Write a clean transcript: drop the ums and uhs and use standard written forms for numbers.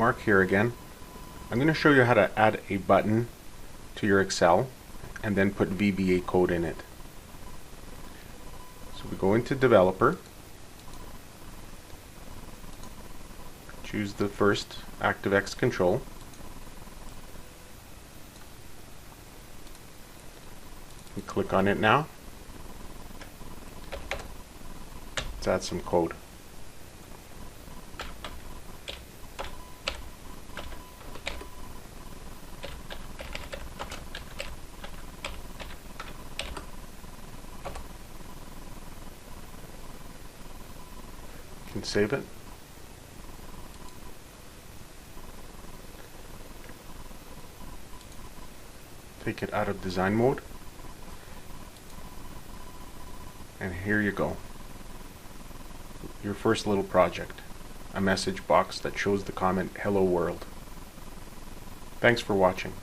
Mark here again. I'm going to show you how to add a button to your Excel and then put VBA code in it. So we go into Developer, choose the first ActiveX control, and click on it now. Let's add some code. You can save it. Take it out of design mode. And here you go. Your first little project. A message box that shows the comment "Hello World." Thanks for watching.